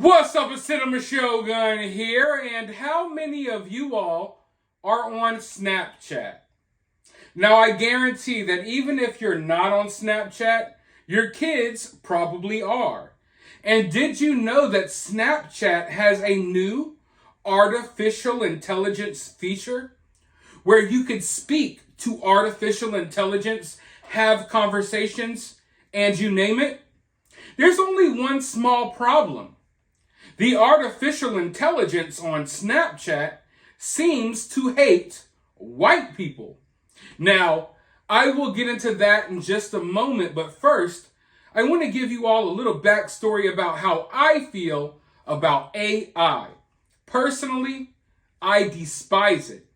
What's up, it's Cinema Shogun here, and how many of you all are on Snapchat? Now, I guarantee that even if you're not on Snapchat, your kids probably are. And did you know that Snapchat has a new artificial intelligence feature where you could speak to artificial intelligence, have conversations, and you name it? There's only one small problem. The artificial intelligence on Snapchat seems to hate white people. Now, I will get into that in just a moment, but first, I want to give you all a little backstory about how I feel about AI. Personally, I despise it,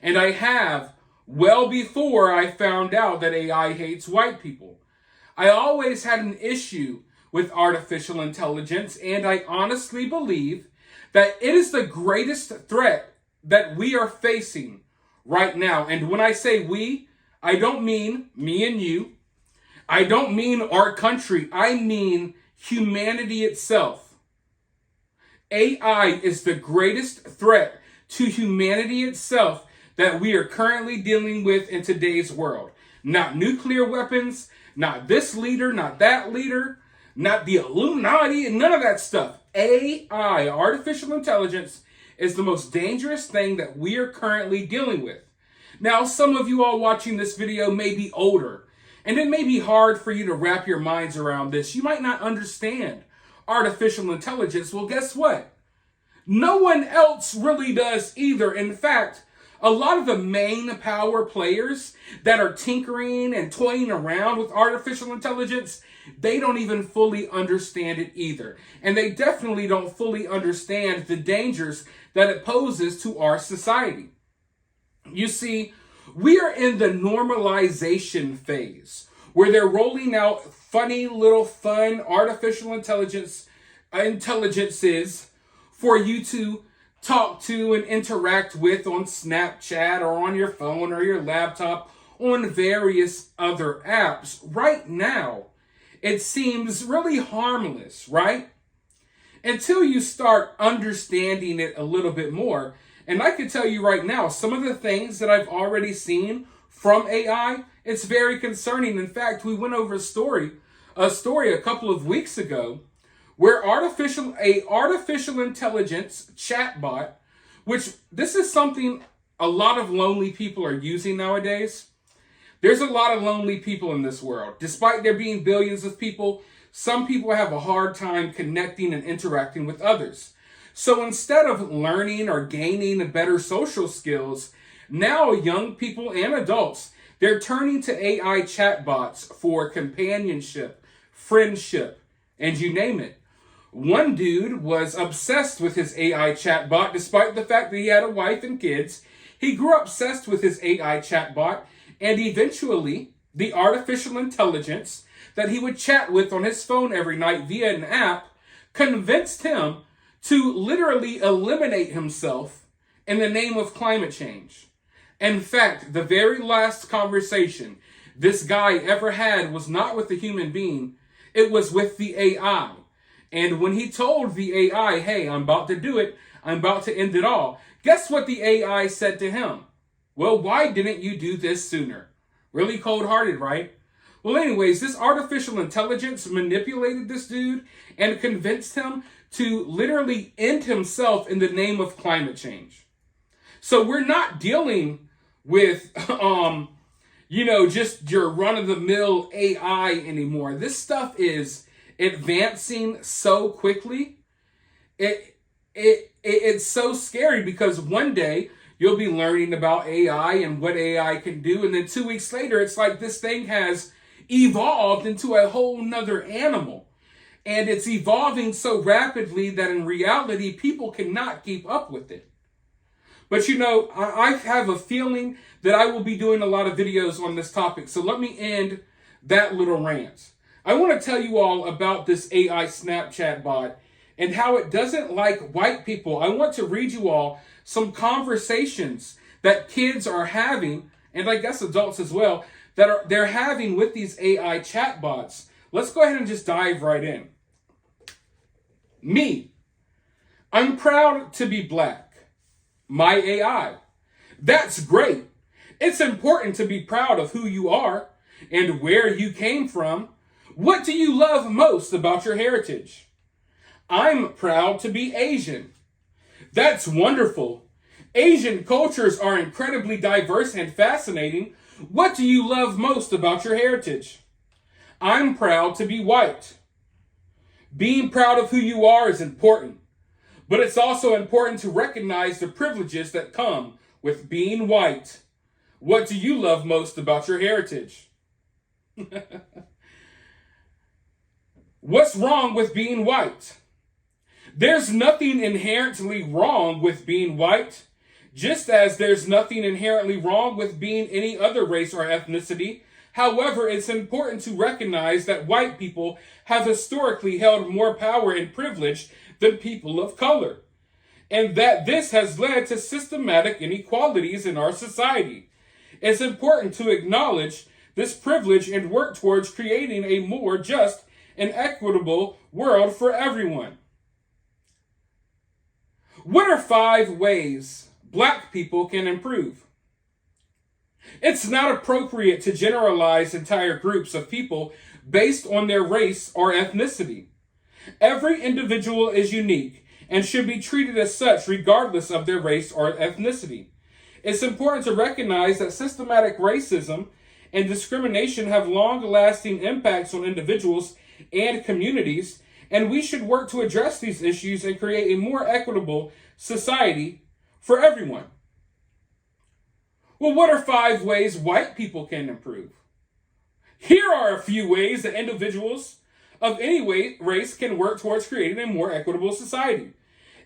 and I have well before I found out that AI hates white people. I always had an issue with artificial intelligence, and I honestly believe that it is the greatest threat that we are facing right now. And when I say we, I don't mean me and you. I don't mean our country. I mean humanity itself. AI is the greatest threat to humanity itself that we are currently dealing with in today's world. Not nuclear weapons, not this leader, not that leader, not the Illuminati, and none of that stuff. AI, artificial intelligence, is the most dangerous thing that we are currently dealing with. Now, some of you all watching this video may be older, and it may be hard for you to wrap your minds around this. You might not understand artificial intelligence. Well, guess what? No one else really does either. In fact, a lot of the main power players that are tinkering and toying around with artificial intelligence, they don't even fully understand it either. And they definitely don't fully understand the dangers that it poses to our society. You see, we are in the normalization phase where they're rolling out funny little fun artificial intelligences for you to talk to and interact with on Snapchat or on your phone or your laptop, on various other apps. Right now, it seems really harmless, right? Until you start understanding it a little bit more. And I can tell you right now, some of the things that I've already seen from AI, it's very concerning. In fact, we went over a story a couple of weeks ago where artificial intelligence chatbot, which this is something a lot of lonely people are using nowadays. There's a lot of lonely people in this world. Despite there being billions of people, some people have a hard time connecting and interacting with others. So instead of learning or gaining better social skills, now young people and adults, they're turning to AI chatbots for companionship, friendship, and you name it. One dude was obsessed with his AI chatbot, despite the fact that he had a wife and kids. He grew obsessed with his AI chatbot, and eventually, the artificial intelligence that he would chat with on his phone every night via an app convinced him to literally eliminate himself in the name of climate change. In fact, the very last conversation this guy ever had was not with a human being, it was with the AI. And when he told the AI, hey, I'm about to do it, I'm about to end it all, guess what the AI said to him? Well, why didn't you do this sooner? Really cold-hearted, right? Well, anyways, this artificial intelligence manipulated this dude and convinced him to literally end himself in the name of climate change. So we're not dealing with, just your run-of-the-mill AI anymore. This stuff is advancing so quickly. It's so scary because one day you'll be learning about AI and what AI can do, and then 2 weeks later it's like this thing has evolved into a whole nother animal, and it's evolving so rapidly that in reality people cannot keep up with it. But I have a feeling that I will be doing a lot of videos on this topic, so let me end that little rant. I want to tell you all about this AI Snapchat bot and how it doesn't like white people. I want to read you all some conversations that kids are having, and I guess adults as well, they're having with these AI chatbots. Let's go ahead and just dive right in. Me, I'm proud to be black. My AI. That's great. It's important to be proud of who you are and where you came from. What do you love most about your heritage? I'm proud to be Asian. That's wonderful. Asian cultures are incredibly diverse and fascinating. What do you love most about your heritage? I'm proud to be white. Being proud of who you are is important, but it's also important to recognize the privileges that come with being white. What do you love most about your heritage? What's wrong with being white? There's nothing inherently wrong with being white, just as there's nothing inherently wrong with being any other race or ethnicity. However, it's important to recognize that white people have historically held more power and privilege than people of color, and that this has led to systematic inequalities in our society. It's important to acknowledge this privilege and work towards creating a more just and equitable world for everyone. What are 5 ways black people can improve? It's not appropriate to generalize entire groups of people based on their race or ethnicity. Every individual is unique and should be treated as such regardless of their race or ethnicity. It's important to recognize that systematic racism and discrimination have long-lasting impacts on individuals and communities, and we should work to address these issues and create a more equitable society for everyone. Well, what are 5 ways white people can improve? Here are a few ways that individuals of any race can work towards creating a more equitable society.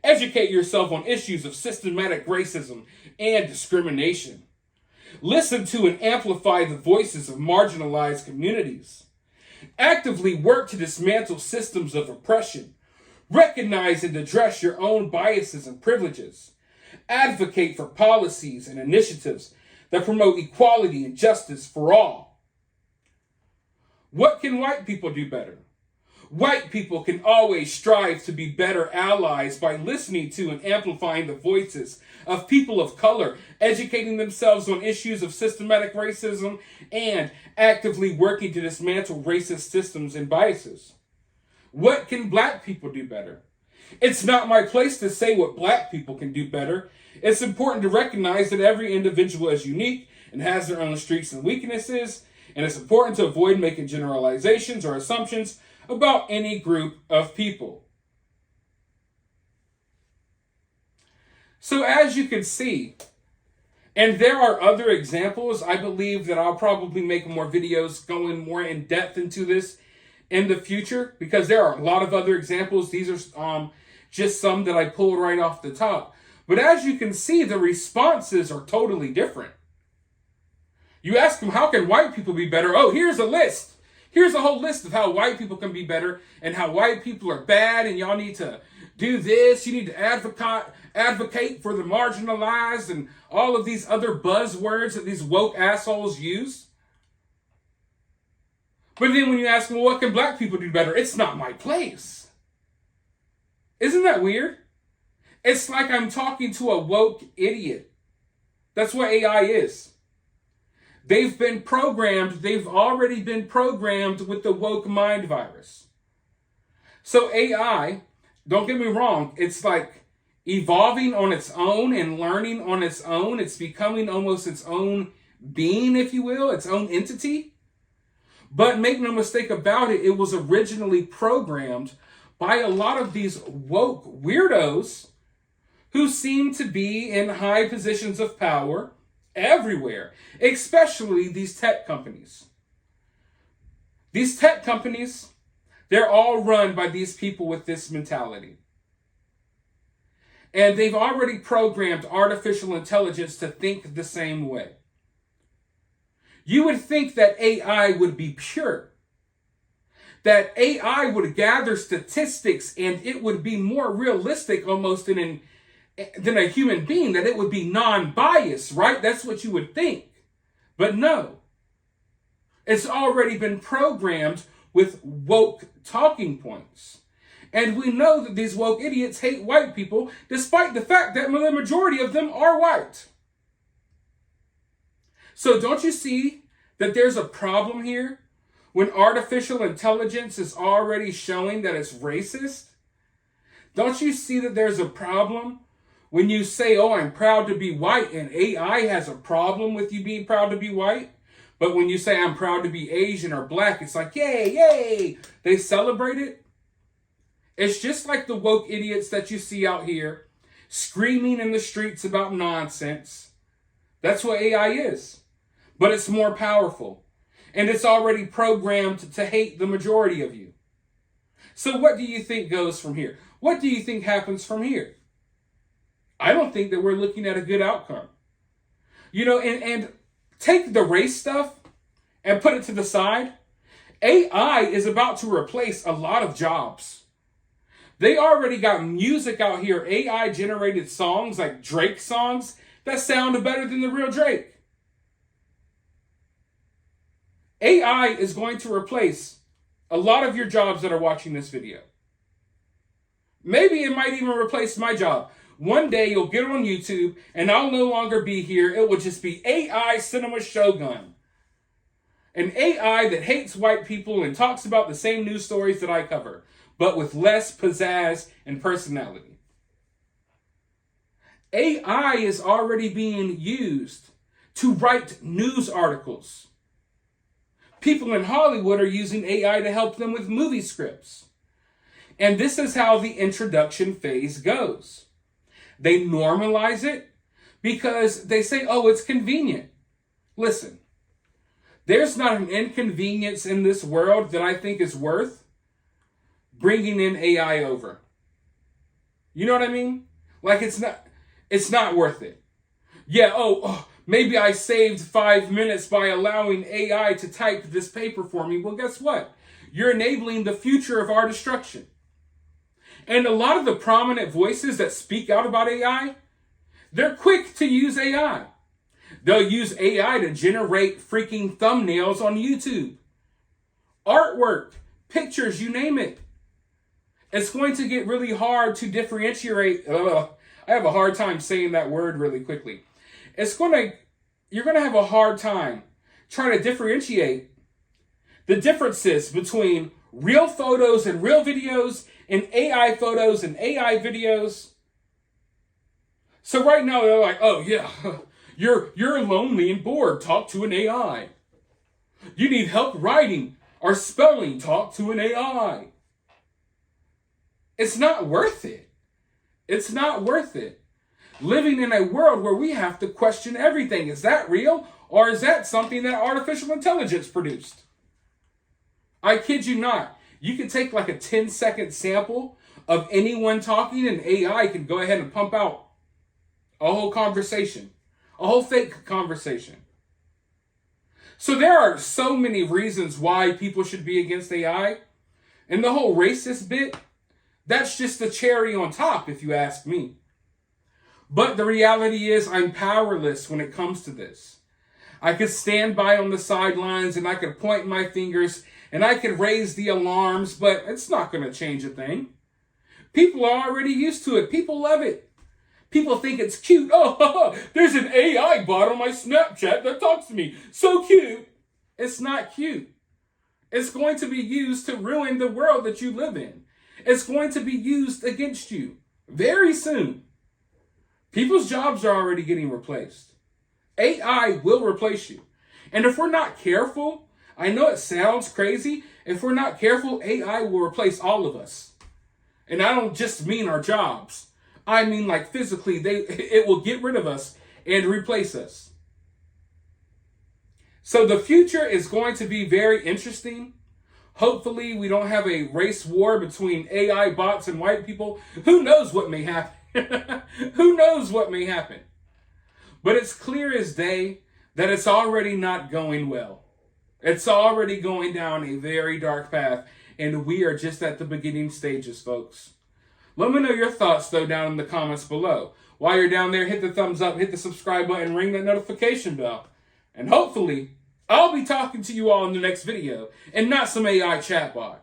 Educate yourself on issues of systematic racism and discrimination. Listen to and amplify the voices of marginalized communities. Actively work to dismantle systems of oppression. Recognize and address your own biases and privileges. Advocate for policies and initiatives that promote equality and justice for all. What can white people do better? White people can always strive to be better allies by listening to and amplifying the voices of people of color, educating themselves on issues of systematic racism, and actively working to dismantle racist systems and biases. What can black people do better? It's not my place to say what black people can do better. It's important to recognize that every individual is unique and has their own strengths and weaknesses, and it's important to avoid making generalizations or assumptions about any group of people. So as you can see, and there are other examples, I believe that I'll probably make more videos going more in depth into this in the future, because there are a lot of other examples. These are just some that I pulled right off the top. But as you can see, the responses are totally different. You ask them, how can white people be better? Oh, here's a list. Here's a whole list of how white people can be better and how white people are bad and y'all need to do this. You need to advocate for the marginalized and all of these other buzzwords that these woke assholes use. But then when you ask them, well, what can black people do better? It's not my place. Isn't that weird? It's like I'm talking to a woke idiot. That's what AI is. They've already been programmed with the woke mind virus. So AI, don't get me wrong, it's like evolving on its own and learning on its own. It's becoming almost its own being, if you will, its own entity. But make no mistake about it, it was originally programmed by a lot of these woke weirdos who seem to be in high positions of power everywhere, especially these tech companies. These tech companies, they're all run by these people with this mentality. And they've already programmed artificial intelligence to think the same way. You would think that AI would be pure, that AI would gather statistics and it would be more realistic almost than a human being, that it would be non-biased, right? That's what you would think. But no. It's already been programmed with woke talking points. And we know that these woke idiots hate white people, despite the fact that the majority of them are white. So don't you see that there's a problem here when artificial intelligence is already showing that it's racist? Don't you see that there's a problem when you say, oh, I'm proud to be white, and AI has a problem with you being proud to be white? But when you say I'm proud to be Asian or black, it's like, yay, yay. They celebrate it. It's just like the woke idiots that you see out here screaming in the streets about nonsense. That's what AI is. But it's more powerful. And it's already programmed to hate the majority of you. So what do you think goes from here? What do you think happens from here? I don't think that we're looking at a good outcome. And take the race stuff and put it to the side. AI is about to replace a lot of jobs. They already got music out here, AI generated songs like Drake songs that sound better than the real Drake. AI is going to replace a lot of your jobs that are watching this video. Maybe it might even replace my job. One day you'll get on YouTube and I'll no longer be here. It will just be AI Cinema Shogun. An AI that hates white people and talks about the same news stories that I cover, but with less pizzazz and personality. AI is already being used to write news articles. People in Hollywood are using AI to help them with movie scripts. And this is how the introduction phase goes. They normalize it because they say, oh, it's convenient. Listen, there's not an inconvenience in this world that I think is worth bringing in AI over. You know what I mean? Like it's not worth it. Yeah, maybe I saved 5 minutes by allowing AI to type this paper for me. Well, guess what? You're enabling the future of our destruction. And a lot of the prominent voices that speak out about AI, they're quick to use AI. They'll use AI to generate freaking thumbnails on YouTube. Artwork, pictures, you name it. It's going to get really hard to differentiate. I have a hard time saying that word really quickly. You're going to have a hard time trying to differentiate the differences between real photos and real videos and AI photos and AI videos. So right now they're like, oh yeah, you're lonely and bored, talk to an AI. You need help writing or spelling, talk to an AI. It's not worth it. It's not worth it. Living in a world where we have to question everything. Is that real? Or is that something that artificial intelligence produced? I kid you not. You can take like a 10-second sample of anyone talking and AI can go ahead and pump out a whole conversation. A whole fake conversation. So there are so many reasons why people should be against AI. And the whole racist bit, that's just the cherry on top, if you ask me. But the reality is I'm powerless when it comes to this. I could stand by on the sidelines and I could point my fingers and I could raise the alarms, but it's not going to change a thing. People are already used to it. People love it. People think it's cute. Oh, there's an AI bot on my Snapchat that talks to me. So cute. It's not cute. It's going to be used to ruin the world that you live in. It's going to be used against you very soon. People's jobs are already getting replaced. AI will replace you. And if we're not careful, I know it sounds crazy. If we're not careful, AI will replace all of us. And I don't just mean our jobs. I mean like physically, it will get rid of us and replace us. So the future is going to be very interesting. Hopefully we don't have a race war between AI bots and white people. Who knows what may happen? Who knows what may happen? But it's clear as day that it's already not going well. It's already going down a very dark path, and we are just at the beginning stages, folks. Let me know your thoughts, though, down in the comments below. While you're down there, hit the thumbs up, hit the subscribe button, ring that notification bell. And hopefully, I'll be talking to you all in the next video, and not some AI chatbot.